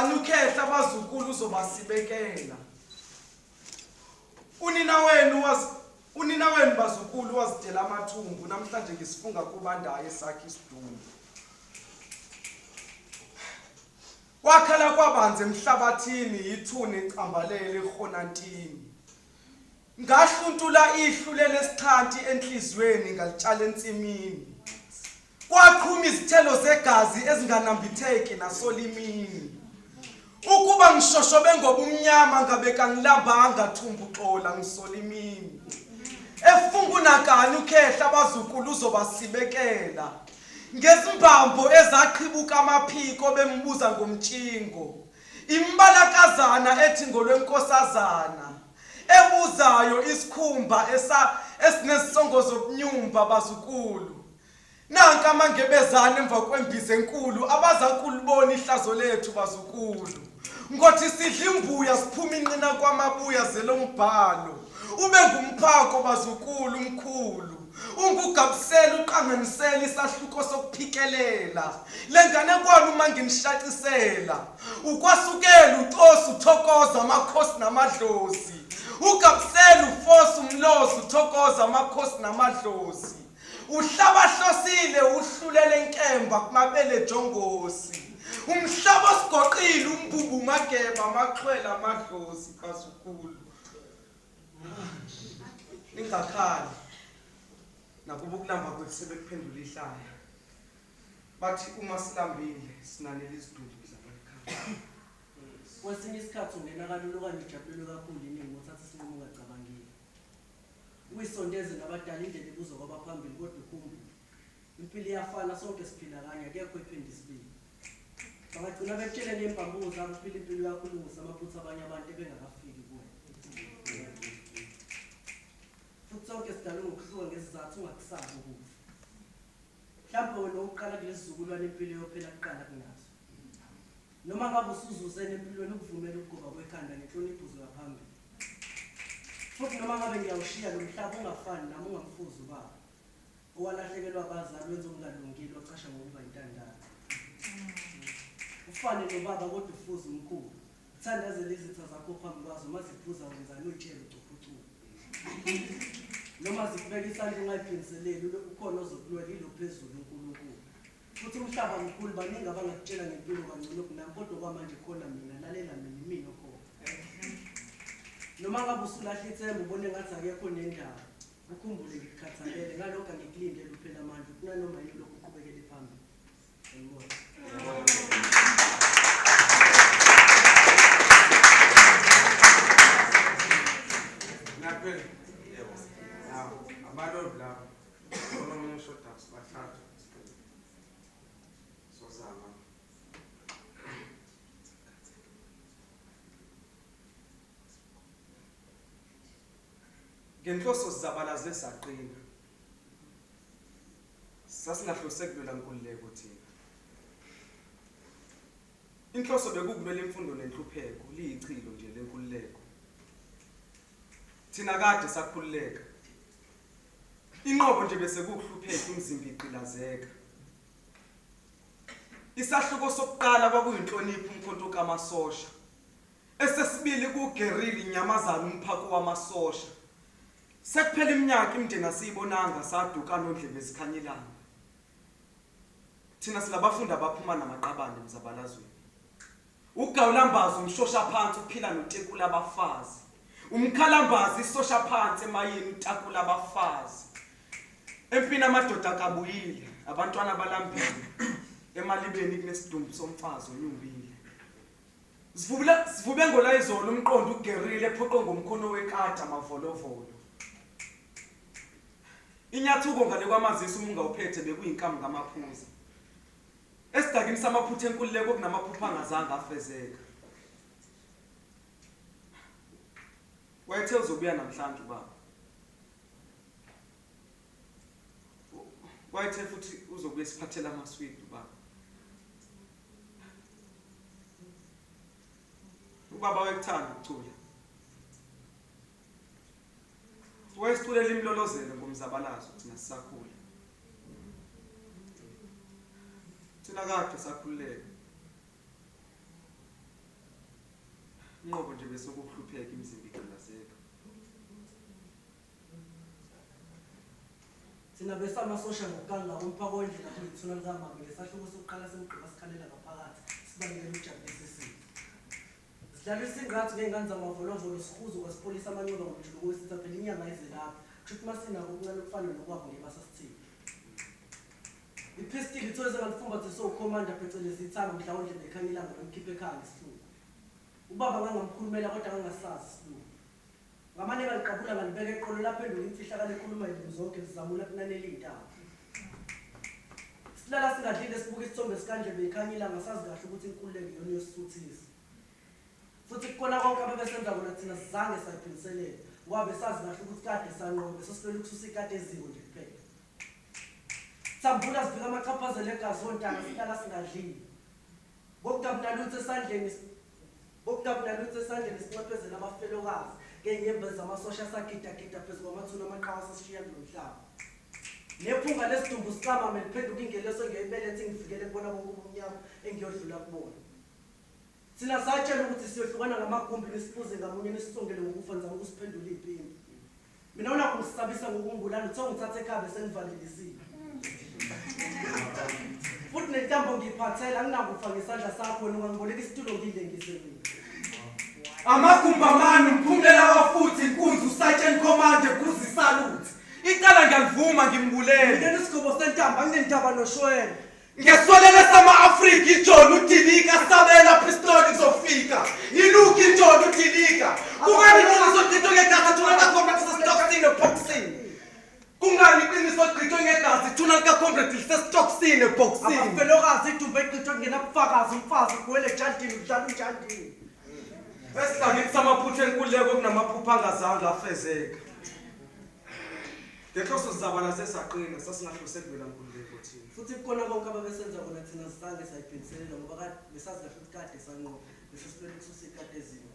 ngani ukhehla abazukulu uzobasibekela. Unina wenu bazukulu wazidela amathumbu namhlanje ngisifunga kubandayo esakhe isidumbu. Wakhala kwabanze emhlabathini yithuni ecambalele ekhonantini. Ngahluntula ihlule lesixhanti enhlizweni ngalitshala ensimini. Kwaqhuma izithelo zegazi ezinganambitheki nasolimini. Ukuba ngishoshobe ngobumnyama ngabe kangilambanga thumbu xola ngisolimini. Efungunakani ukhehla abazukulu uzobasibekela. Ngezimbambo ezaqibuka amaphiko bembuza ngomtshingo. Imbalakazana ethi ngolwenkosazana. Ebuzayo isikhumba esinesongo zobunyumba bazukulu. Nanka amangebezane emva kwembiza enkulu abazakulibona ihlazo lethu bazukulu. Ngothi sidla imbuya siphuma inqina kwamabuya zelombhalo. Ube ngumphako bazukulu umkhulu. Ungugabisela uqanganisela isahluko sokuphikelela. Lengane kwani uma nginishacisela. Ukwasukela uxosi uthokoza amakhosi namadlozi. Ugabisela ufosi umlozi uthokoza amakhosi namadlozi. Uhlabahlosile uhlulele inkemba kumabele jongosi. Umhlaba osigoqile umbubu mageba amaxhwela amadlozi bazukulu. Ningakhali nakuba ukulamba kwethu sebekuphendula ihlaya. Bathi uma silambile sinanele izidumbu zabakhaya. Kwesinye isikhathi ungena kalula okanye ujabulelwe kakhulu iningi uthatha isinqumo ungacabangile. Uyisondeze nabadala indlela ibuzwa kwabaphambili kodwa ukhumbule. Impilo iyafana sonke siphila kanye akekho iphinde isibili. Bangagcina bekutshele nembambuzo zabo uphila impilo yakho ulungisa amaphutha abanye abantu ebengakafiki kuwe. Futhi sonke sidalwe ngokuhluka ngesizathu ungakusabi ukufa. Mhlawumbe wena uqala kulesi zukulwane impilo yophela kuqala kunazo. Noma ngabe usuzuze empilweni ukuvumela ukugoba kwekhanda nenhlonipho uzoyaphambili. Futhi noma ngabe ngiyawushiya lo mhlaba ungafani nami ungamfuzi ubaba. Owalahlekelwa abazali wenza okungalungile wacasha ngokuba intandane. Ufane nobaba kodwa ufuze umkhulu. Uthandazele izitha zakho phambi kwazo maziphuza wenzani uyitshela ucuphucuka. Noma zikubeka isandla ungayiphindiseleli ukhona ozokulwela ilo phezulu uNkulunkulu. Futhi umhlaba mkhulu baningi abangakutshela ngempilo kangcono kunami kodwa kwamanje khona mina lalela mina khona. Noma ngabe usulahle ithemba ubone ngathi akekho nendaba. Ukhumbule ngikukhathalele ngalokho angikulindele uphela amandla kunanoma yini lokhu uqhubekele phambili. Ngiyabona. Naphela. Yebo. Abalobi lapha. Onomunye ushoda sibathathu. Sozama. Ngenhloso sizabalaze saqina. Sasingahlose kulwela inkululeko thina. Inhloso bekukulwela imfundo nenhlupheko, liyichilo nje lenkululeko. Thina kade sakhululeka. Inqobo nje bese kuhlupheka umzimba iqilazeka. Isahluko sokuqala kwakuyinhlonipho umkhonto kaMasosha. Esesibili kugerilla inyamazana umphako wamasosha. Sekuphela iminyaka imndeni asiyibonanga saduka nondlebe ezikhanyelana. Thina silabafundi abaphuma namaqabane emzabalazweni. Ugawulambazi umshosha phansi uphila notekula abafazi. Umkhalambazi isosha phansi emayini utakula abafazi. Empini amadoda akabuyile, abantwana balambile. Emalibeni kunesidumbu somfazi onyumbile. Sivube ngola izolo umqondo ugerilla ephoqo ngomkhono wekata amavolovolo. Inyathuko ngale kwamazisi umunga uphethe bekuyinkamu ngamaphuza. Esidakini samaphutha enkululeko kunamaphupha angazange afezeka. Wayethe uzobuya namhlanje baba. Wayethe futhi uzobuya siphathela amaswidi baba. Ubaba wekuthanda ukucula. Wayesiculela imlolozelo ngomzabalazo thina sisakhula. Thina kade sakhululeka. inqobo nje bese ukuhlupheka imizimba igcilazeka. Thina besamasosha ngokukanga umphako wendlela kuyithuna likamama ngesahluko sokuqala semgqiba sikhalela ngaphakathi sibangele ujabulisa isizwe. Sidlala isingathi ngey'ngane zamavolovolo sihuzo kwasipholisa amanxeba ngomjuluko wesitha phela inyanga ize lapha kushuthi masinako okuncane okufana nokwabo ngebasasithini. Ipistili ithoze ngalifumbathe sowukhomanda phecelezi ithanga mhlawumbe nekhanya ilanga nomkhiphe ekhaya ngesihluku. Ubaba ngangamkhulumela kodwa ngangasazi isilungu. Ngamane ngaliqabula ngalibeka eqolo laphendula imfihlakalo ekhuluma izimo zonke zizamula kunanela iy'ntaba. Silala singadlile sibuka isithombe sikandlebe ikhanya ilanga sazi kahle ukuthi inkululeko iyona yosisuthisa. Futhi kukona konke ababesenza kona thina sizange sayiphindiselela ngoba besazi kahle ukuthi kade sanqobe sesifela ukususa ikade eziko nje kuphela. Sambula sivika amachaphazelo egazi wontanga silala singadlile. Bokudabunalutho esandleni sinxephezela abafelokazi ngey'nyembezi zamasosha sagidagida phezu kwamathuna amaqhawe sesishiya kulo mhlaba. Nephunga lesidumbu sikamama liphenduka ingeleso ngeyibelethe engivikele kubona bonke ubumnyama engiyodlula kubona. Thina satshela ukuthi siyohlukana ngamagumbi nisiphuze ngamunye nisisongele ngokufa nizama ukusiphendula iy'pimbi. Mina unakho ngisisabisa ngokumbulala uthiwa ngithathe ekhaya besengivalelisile. Futhi nentambo ngiyiphathela anginakufa ngesandla sakho wena ungangiboleka isitulo ngiyilengise mina. Amagumbamani umphumela wafuthi inkunzi uSergeant Command kuzi salute. Icala ngiyalivuma ngimbulele. Mina isigqobo sentambo anginendaba noshwele. Ngesolele sama-Afrika iJohn uDilika sabela pistol izofika. Yilukho iJohn uDilika. Kungani iqiniso ogqithwe ngegazi thuna lika-Comrade sesitoksini eboxing. Kungani iqiniso ogqithwe ngegazi thuna lika-Comrade sesitoksini eboxing. Abafelokazi idumbe egqithwe kungenabufakazi umfazi kuwele ejandini kudlala unjandini. Esihlangeni samaphutha enkululeko kunamaphupha angazange afezeka. Ngenhloso sizabala sesaqina sasingahloseli vela nkululeko thina. Futhi kukona konke ababesenza kona thina sizange sayiphindiselela ngoba kade besazi kahle ukuthi kade sanqoba besesifela ukususa ikade ezimo.